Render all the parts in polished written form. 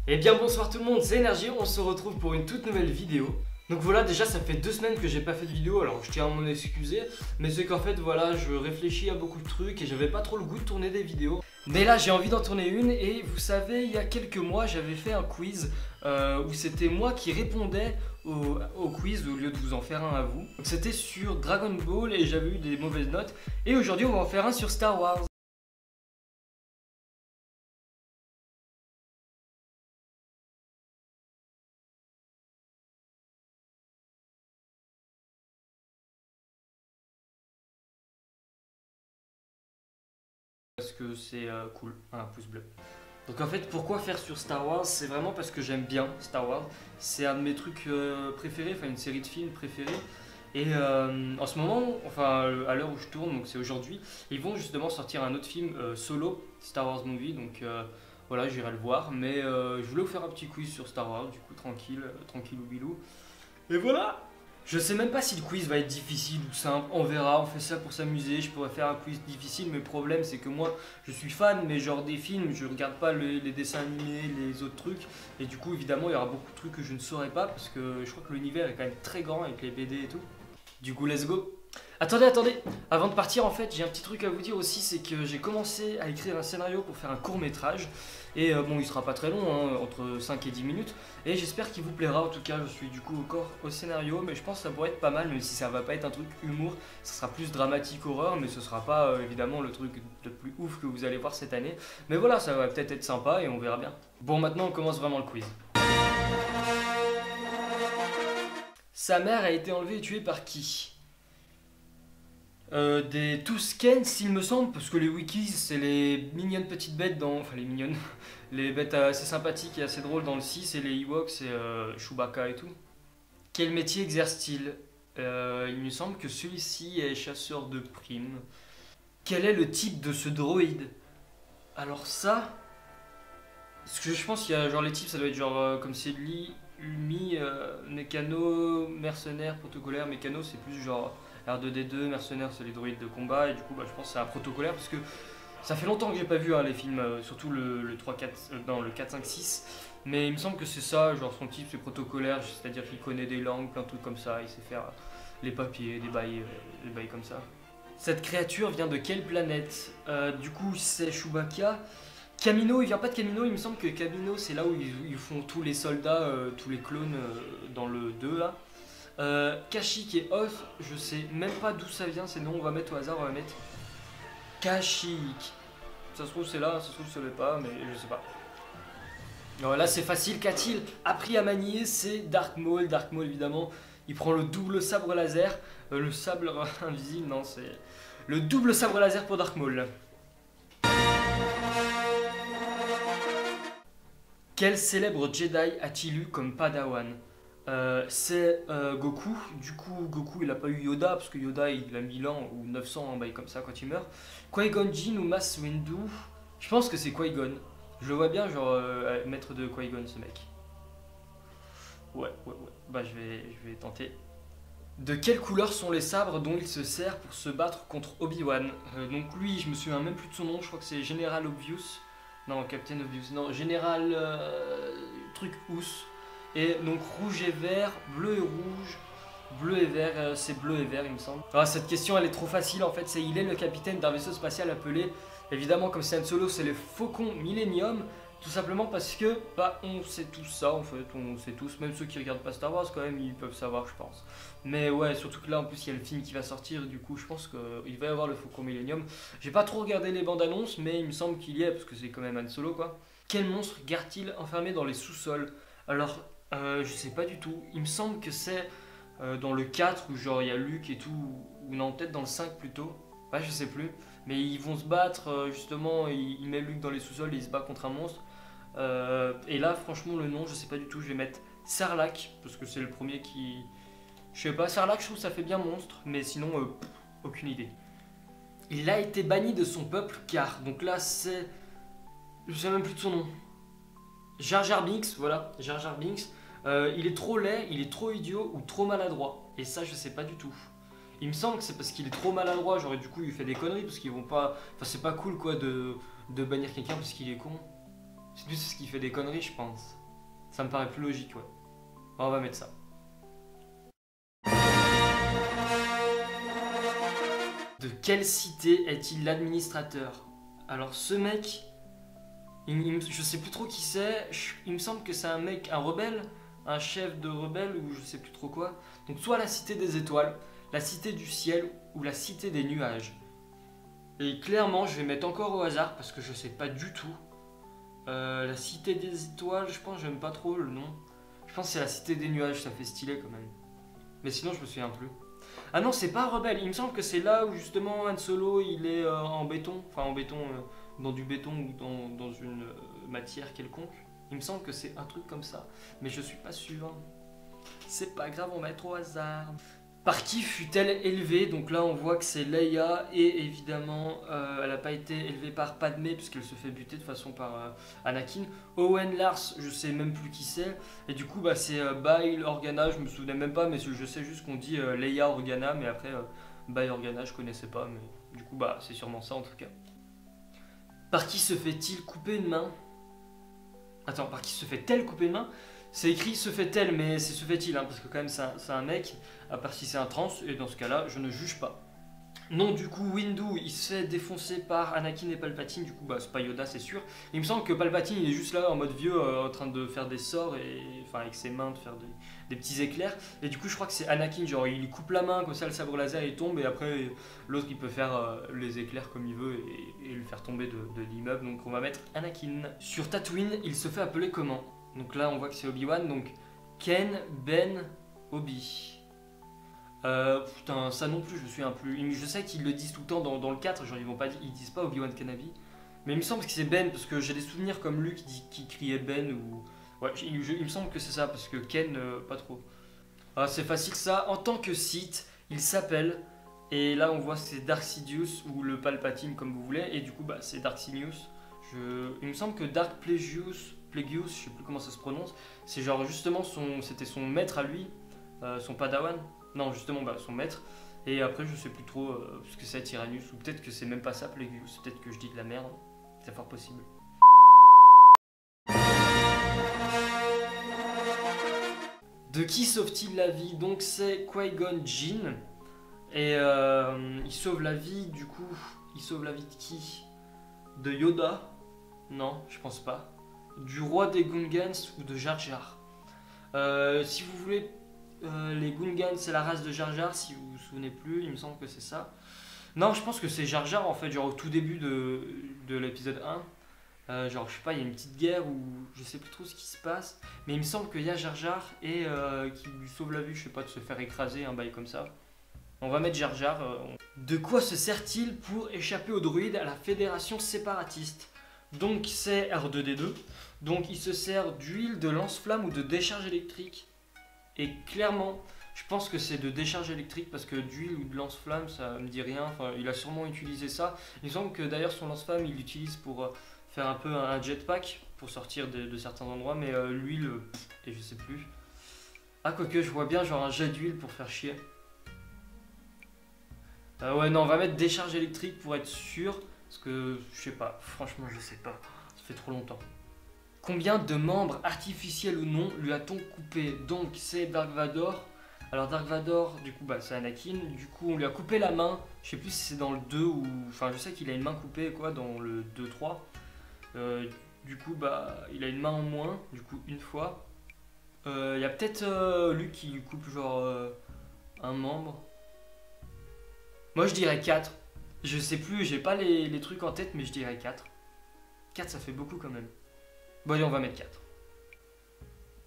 Eh bien bonsoir tout le monde, c'est Énergie, on se retrouve pour une toute nouvelle vidéo. Donc voilà, déjà ça fait 2 semaines que j'ai pas fait de vidéo, alors je tiens à m'en excuser. Mais c'est qu'en fait voilà, je réfléchis à beaucoup de trucs et j'avais pas trop le goût de tourner des vidéos. Mais là j'ai envie d'en tourner une et vous savez, il y a quelques mois j'avais fait un quiz où c'était moi qui répondais au quiz au lieu de vous en faire un à vous. Donc c'était sur Dragon Ball et j'avais eu des mauvaises notes. Et aujourd'hui on va en faire un sur Star Wars. Parce que c'est cool, un pouce bleu. Donc en fait, pourquoi faire sur Star Wars? C'est vraiment parce que j'aime bien Star Wars. C'est un de mes trucs préférés, enfin une série de films préférés. Et en ce moment, enfin à l'heure où je tourne, donc c'est aujourd'hui, ils vont justement sortir un autre film solo, Star Wars Movie. Donc voilà, j'irai le voir. Mais je voulais vous faire un petit quiz sur Star Wars, du coup tranquille, tranquille ou bilou. Et voilà! Je sais même pas si le quiz va être difficile ou simple, on verra, on fait ça pour s'amuser, je pourrais faire un quiz difficile, mais le problème c'est que moi je suis fan, mais genre des films, je regarde pas les dessins animés, les autres trucs, et du coup évidemment il y aura beaucoup de trucs que je ne saurais pas, parce que je crois que l'univers est quand même très grand avec les BD et tout. Du coup let's go! Attendez, avant de partir en fait j'ai un petit truc à vous dire aussi, c'est que j'ai commencé à écrire un scénario pour faire un court métrage. Et bon il sera pas très long, hein, entre 5 et 10 minutes. Et j'espère qu'il vous plaira, en tout cas je suis du coup encore au scénario. Mais je pense que ça pourrait être pas mal, même si ça va pas être un truc humour. Ça sera plus dramatique horreur, mais ce sera pas évidemment le truc le plus ouf que vous allez voir cette année. Mais voilà, ça va peut-être être sympa et on verra bien. Bon maintenant on commence vraiment le quiz. Sa mère a été enlevée et tuée par qui? Des Tusken, s'il me semble, parce que les Wikis, c'est les mignonnes petites bêtes dans. Enfin, les mignonnes. Les bêtes assez sympathiques et assez drôles dans le 6, et les Ewoks, c'est Chewbacca et tout. Quel métier exerce-t-il? Il me semble que celui-ci est chasseur de primes. Quel est le type de ce droïde? Alors, ça. Parce que je pense qu'il y a genre les types, ça doit être genre comme c'est Umi, mécano, mercenaire, protocolaire. Mécano, c'est plus genre R2D2, mercenaire, c'est les droïdes de combat. Et du coup, bah, je pense que c'est un protocolaire parce que ça fait longtemps que j'ai pas vu hein, les films, surtout le 3, 4, non, le 4, 5, 6. Mais il me semble que c'est ça, genre son type c'est protocolaire, c'est-à-dire qu'il connaît des langues, plein de trucs comme ça, il sait faire les papiers, des bails comme ça. Cette créature vient de quelle planète? Du coup, c'est Chewbacca. Kamino, il vient pas de Kamino, il me semble que Kamino c'est là où ils font tous les soldats, tous les clones dans le 2 là. Kashyyyk et Hoth, je sais même pas d'où ça vient, c'est non, on va mettre au hasard, on va mettre Kashyyyk. Ça se trouve c'est là, ça se trouve ce n'est pas, mais je sais pas. Alors là c'est facile, qu'a-t-il appris à manier? C'est Dark Maul. Dark Maul évidemment, il prend le double sabre laser, le sabre invisible, non c'est le double sabre laser pour Dark Maul. Quel célèbre Jedi a-t-il eu comme Padawan? C'est Goku. Du coup, Goku il a pas eu Yoda parce que Yoda il a 1000 ans ou 900 en bail comme ça quand il meurt. Qui-Gon Jinn ou Mace Windu? Je pense que c'est Qui-Gon. Je le vois bien, genre maître de Qui-Gon ce mec. Ouais. Bah je vais tenter. De quelle couleur sont les sabres dont il se sert pour se battre contre Obi-Wan? Donc lui, je me souviens même plus de son nom, je crois que c'est General Obvious. Non, Captain Obvious, non, Général truc Ous. Et donc rouge et vert, bleu et rouge, bleu et vert, c'est bleu et vert il me semble. Alors, cette question elle est trop facile en fait, c'est il est le capitaine d'un vaisseau spatial appelé, évidemment comme c'est Han Solo, c'est le Faucon Millennium. Tout simplement parce que bah on sait tous ça en fait, on sait tous, même ceux qui regardent pas Star Wars quand même ils peuvent savoir je pense. Mais ouais, surtout que là en plus il y a le film qui va sortir, du coup je pense qu'il va y avoir le Faucon Millennium. J'ai pas trop regardé les bandes annonces mais il me semble qu'il y est parce que c'est quand même Han Solo quoi. Quel monstre garde-t-il enfermé dans les sous-sols? Alors je sais pas du tout, il me semble que c'est dans le 4 où genre il y a Luke et tout, ou non peut-être dans le 5 plutôt. Ouais, je sais plus. Mais ils vont se battre, justement, il met Luke dans les sous-sols et il se bat contre un monstre. Et là, franchement, le nom, je sais pas du tout. Je vais mettre Sarlacc, parce que c'est le premier qui. Je sais pas, Sarlacc, je trouve que ça fait bien monstre, mais sinon, aucune idée. Il a été banni de son peuple car. Donc là, c'est. Je sais même plus de son nom. Jar Jar Binks, voilà, Jar Jar Binks. Il est trop laid, il est trop idiot ou trop maladroit. Et ça, je sais pas du tout. Il me semble que c'est parce qu'il est trop maladroit, genre et du coup il fait des conneries parce qu'ils vont pas. Enfin c'est pas cool quoi de bannir quelqu'un parce qu'il est con. C'est plus ce qui fait des conneries, je pense. Ça me paraît plus logique, ouais. Bon, on va mettre ça. De quelle cité est-il l'administrateur? Alors ce mec, je sais plus trop qui c'est, il me semble que c'est un mec, un rebelle, un chef de rebelle ou je sais plus trop quoi. Donc soit la cité des étoiles, la cité du ciel ou la cité des nuages. Et clairement je vais mettre encore au hasard parce que je sais pas du tout. La cité des étoiles, je pense j'aime pas trop le nom. Je pense que c'est la cité des nuages, ça fait stylé quand même. Mais sinon je me souviens plus. Ah non, c'est pas rebelle, il me semble que c'est là où justement Han Solo il est en béton, enfin en béton, dans du béton ou dans une matière quelconque. Il me semble que c'est un truc comme ça, mais je suis pas sûr. C'est pas grave, on va être au hasard. Par qui fut-elle élevée? Donc là on voit que c'est Leia et évidemment elle n'a pas été élevée par Padmé puisqu'elle se fait buter de toute façon par Anakin. Owen Lars, je sais même plus qui c'est. Et du coup bah, c'est Bail Organa, je me souvenais même pas mais je sais juste qu'on dit Leia Organa mais après Bail Organa je connaissais pas mais du coup bah c'est sûrement ça en tout cas. Par qui se fait-il couper une main? Attends, par qui se fait-elle couper une main? C'est écrit se fait-elle, mais c'est se fait-il, hein, parce que quand même c'est un mec, à part si c'est un trans, et dans ce cas-là, je ne juge pas. Non, du coup, Windu, il se fait défoncer par Anakin et Palpatine, du coup, bah, c'est pas Yoda, c'est sûr. Il me semble que Palpatine, il est juste là, en mode vieux, en train de faire des sorts, et enfin, avec ses mains, de faire des petits éclairs. Et du coup, je crois que c'est Anakin, genre, il coupe la main, comme ça, le sabre laser, il tombe, et après, l'autre, il peut faire les éclairs comme il veut, et le faire tomber de l'immeuble. Donc, on va mettre Anakin. Sur Tatooine, il se fait appeler comment? Donc là, on voit que c'est Obi-Wan, donc Ken, Ben, Obi. Putain, ça non plus, je me souviens plus. Je sais qu'ils le disent tout le temps dans le 4, genre ils disent pas Obi-Wan Kenobi. Mais il me semble que c'est Ben, parce que j'ai des souvenirs comme Luke qui criait Ben ou. Ouais, il me semble que c'est ça, parce que Ken, pas trop. Ah, c'est facile ça. En tant que Sith, il s'appelle. Et là, on voit que c'est Dark Sidious ou le Palpatine, comme vous voulez. Et du coup, bah, c'est Dark Sidious. Il me semble que Dark Plagueis, je sais plus comment ça se prononce, c'est genre justement c'était son maître à lui, son padawan, non justement bah, son maître, et après je sais plus trop ce que c'est Tyrannus, ou peut-être que c'est même pas ça Plagueis, peut-être que je dis de la merde, c'est fort possible. De qui sauve-t-il la vie? Donc c'est Qui-Gon Jinn, et il sauve la vie du coup, il sauve la vie de qui? De Yoda? Non, je pense pas. Du roi des Gungans ou de Jar Jar. Si vous voulez, les Gungans c'est la race de Jar Jar, si vous vous souvenez plus, il me semble que c'est ça. Non, je pense que c'est Jar Jar en fait, genre au tout début de l'épisode 1. Genre, je sais pas, il y a une petite guerre où je sais plus trop ce qui se passe, mais il me semble qu'il y a Jar Jar et qui lui sauve la vie, je sais pas, de se faire écraser, un bail comme ça. On va mettre Jar Jar. De quoi se sert-il pour échapper aux droïdes à la fédération séparatiste? Donc c'est R2D2, donc il se sert d'huile, de lance-flamme ou de décharge électrique. Et clairement, je pense que c'est de décharge électrique parce que d'huile ou de lance-flamme, ça me dit rien. Enfin, il a sûrement utilisé ça. Il me semble que d'ailleurs son lance-flamme, il l'utilise pour faire un peu un jetpack pour sortir de certains endroits, mais l'huile, et je sais plus. Ah, quoique, je vois bien genre un jet d'huile pour faire chier. Ouais, non, on va mettre décharge électrique pour être sûr. Parce que, je sais pas, franchement, je sais pas. Ça fait trop longtemps. Combien de membres, artificiels ou non, lui a-t-on coupé? Donc, c'est Dark Vador. Alors, Dark Vador, du coup, bah, c'est Anakin. Du coup, on lui a coupé la main. Je sais plus si c'est dans le 2 ou. Enfin, je sais qu'il a une main coupée, quoi, dans le 2-3. Du coup, bah, il a une main en moins, du coup, une fois. Il y a peut-être Luke qui lui coupe, genre, un membre. Moi, je dirais 4. Je sais plus, j'ai pas les trucs en tête, mais je dirais 4. 4, ça fait beaucoup quand même. Bon, allez, on va mettre 4.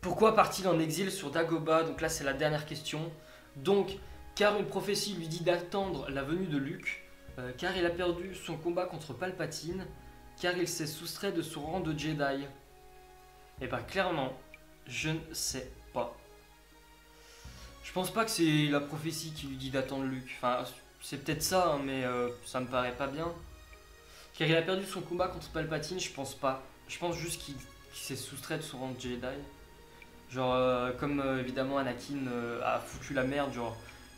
Pourquoi part-il en exil sur Dagobah? Donc là, c'est la dernière question. Donc, car une prophétie lui dit d'attendre la venue de Luke, car il a perdu son combat contre Palpatine, car il s'est soustrait de son rang de Jedi. Et bah, clairement, je ne sais pas. Je pense pas que c'est la prophétie qui lui dit d'attendre Luke. Enfin, c'est peut-être ça, hein, mais ça me paraît pas bien. Car il a perdu son combat contre Palpatine, je pense pas. Je pense juste qu'il s'est soustrait de son rang de Jedi. Genre, comme évidemment Anakin a foutu la merde, genre,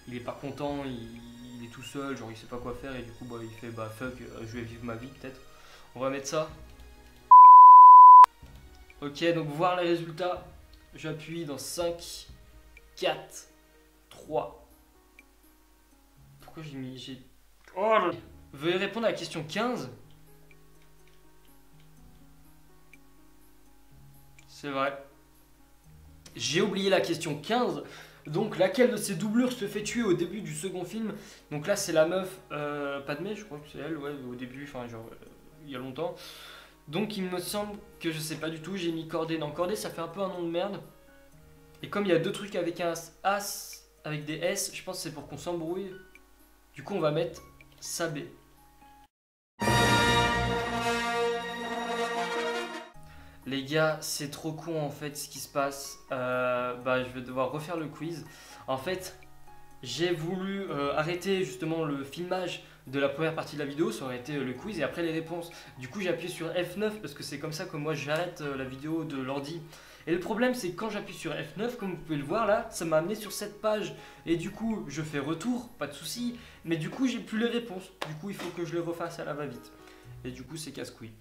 il est pas content, il est tout seul, genre, il sait pas quoi faire, et du coup, bah, il fait, bah, fuck, je vais vivre ma vie, peut-être. On va mettre ça. Ok, donc voir les résultats. J'appuie dans 5, 4, 3. Pourquoi j'ai mis... Oh là. Veuillez répondre à la question 15. C'est vrai. J'ai oublié la question 15. Donc laquelle de ces doublures se fait tuer au début du second film? Donc là c'est la meuf Padmé, je crois que c'est elle, ouais, au début, enfin genre il y a longtemps. Donc il me semble que je sais pas du tout, j'ai mis Cordé. Non, Cordé ça fait un peu un nom de merde. Et comme il y a deux trucs avec un As, avec des S, je pense que c'est pour qu'on s'embrouille. Du coup on va mettre Sabé. Les gars, c'est trop con en fait ce qui se passe. Je vais devoir refaire le quiz. En fait, j'ai voulu arrêter justement le filmage de la première partie de la vidéo, ça aurait été le quiz et après les réponses. Du coup, j'ai appuyé sur F9 parce que c'est comme ça que moi j'arrête la vidéo de l'ordi. Et le problème, c'est que quand j'appuie sur F9, comme vous pouvez le voir là, ça m'a amené sur cette page. Et du coup, je fais retour, pas de souci. Mais du coup, j'ai plus les réponses. Du coup, il faut que je les refasse à la va-vite. Et du coup, c'est casse-couille.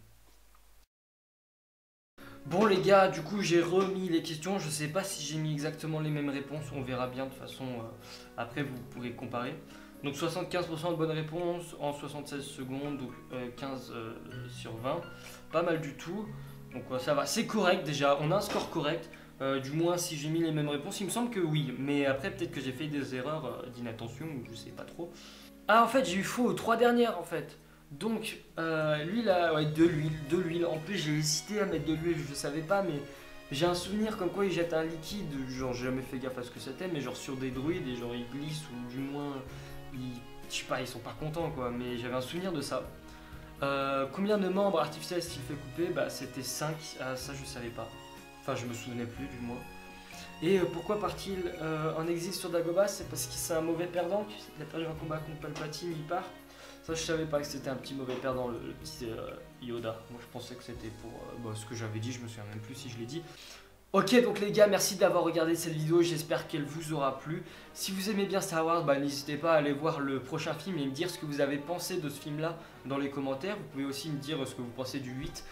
Bon les gars, du coup j'ai remis les questions, je sais pas si j'ai mis exactement les mêmes réponses, on verra bien de toute façon, après vous pourrez comparer. Donc 75% de bonnes réponses en 76 secondes, donc 15 sur 20, pas mal du tout. Donc ça va, c'est correct déjà, on a un score correct, du moins si j'ai mis les mêmes réponses, il me semble que oui, mais après peut-être que j'ai fait des erreurs d'inattention ou je sais pas trop. Ah en fait j'ai eu faux aux 3 dernières en fait. Donc, lui là, ouais, de l'huile. En plus, j'ai hésité à mettre de l'huile, je savais pas, mais j'ai un souvenir comme quoi il jette un liquide. Genre, j'ai jamais fait gaffe à ce que c'était, mais genre sur des druides, et genre ils glissent, ou du moins, je sais pas, ils sont pas contents quoi, mais j'avais un souvenir de ça. Combien de membres artificiels est-il fait couper? Bah, c'était 5, ah, ça je savais pas. Enfin, je me souvenais plus du moins. Et pourquoi part-il en exil sur Dagobah? C'est parce que c'est un mauvais perdant, il a perdu un combat contre Palpatine, il part. Ça, je savais pas que c'était un petit mauvais perdant, le petit Yoda. Moi, je pensais que c'était pour ce que j'avais dit, je me souviens même plus si je l'ai dit. Ok, donc les gars, merci d'avoir regardé cette vidéo, j'espère qu'elle vous aura plu. Si vous aimez bien Star Wars, n'hésitez pas à aller voir le prochain film et me dire ce que vous avez pensé de ce film-là dans les commentaires. Vous pouvez aussi me dire ce que vous pensez du 8.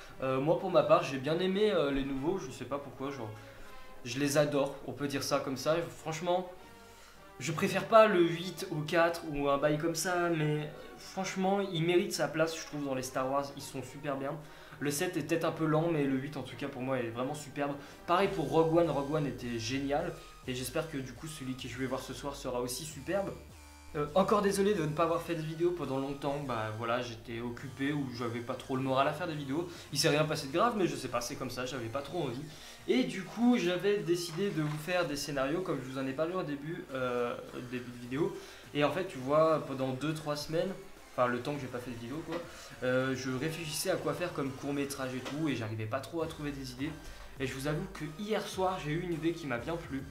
Moi, pour ma part, j'ai bien aimé les nouveaux, je sais pas pourquoi, genre, je les adore, on peut dire ça comme ça. Franchement, je préfère pas le 8 au 4 ou un bail comme ça, mais franchement, il mérite sa place, je trouve, dans les Star Wars, ils sont super bien. Le 7 est peut-être un peu lent, mais le 8 en tout cas pour moi est vraiment superbe. Pareil pour Rogue One était génial, et j'espère que du coup celui que je vais voir ce soir sera aussi superbe. Encore désolé de ne pas avoir fait de vidéo pendant longtemps, voilà, j'étais occupé ou j'avais pas trop le moral à faire des vidéos. Il s'est rien passé de grave, mais je sais pas, c'est comme ça, j'avais pas trop envie. Et du coup, j'avais décidé de vous faire des scénarios comme je vous en ai parlé au début de vidéo. Et en fait, tu vois, pendant 2-3 semaines, enfin le temps que j'ai pas fait de vidéo quoi, je réfléchissais à quoi faire comme court métrage et tout, et j'arrivais pas trop à trouver des idées. Et je vous avoue que hier soir, j'ai eu une idée qui m'a bien plu.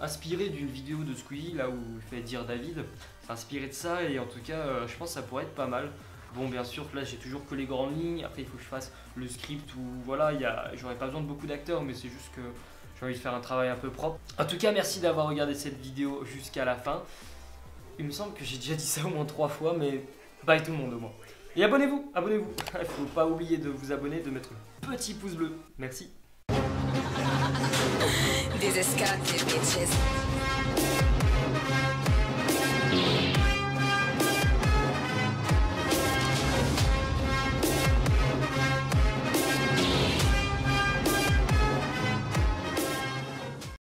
Inspiré d'une vidéo de Squeezie là où il fait dire David, c'est inspiré de ça et en tout cas je pense que ça pourrait être pas mal. Bon bien sûr là j'ai toujours que les grandes lignes, après il faut que je fasse le script ou voilà, j'aurais pas besoin de beaucoup d'acteurs mais c'est juste que j'ai envie de faire un travail un peu propre. En tout cas merci d'avoir regardé cette vidéo jusqu'à la fin. Il me semble que j'ai déjà dit ça au moins 3 fois mais bye tout le monde au moins. Et abonnez-vous, abonnez-vous. Il faut pas oublier de vous abonner, de mettre le petit pouce bleu. Merci. These are Scotty bitches.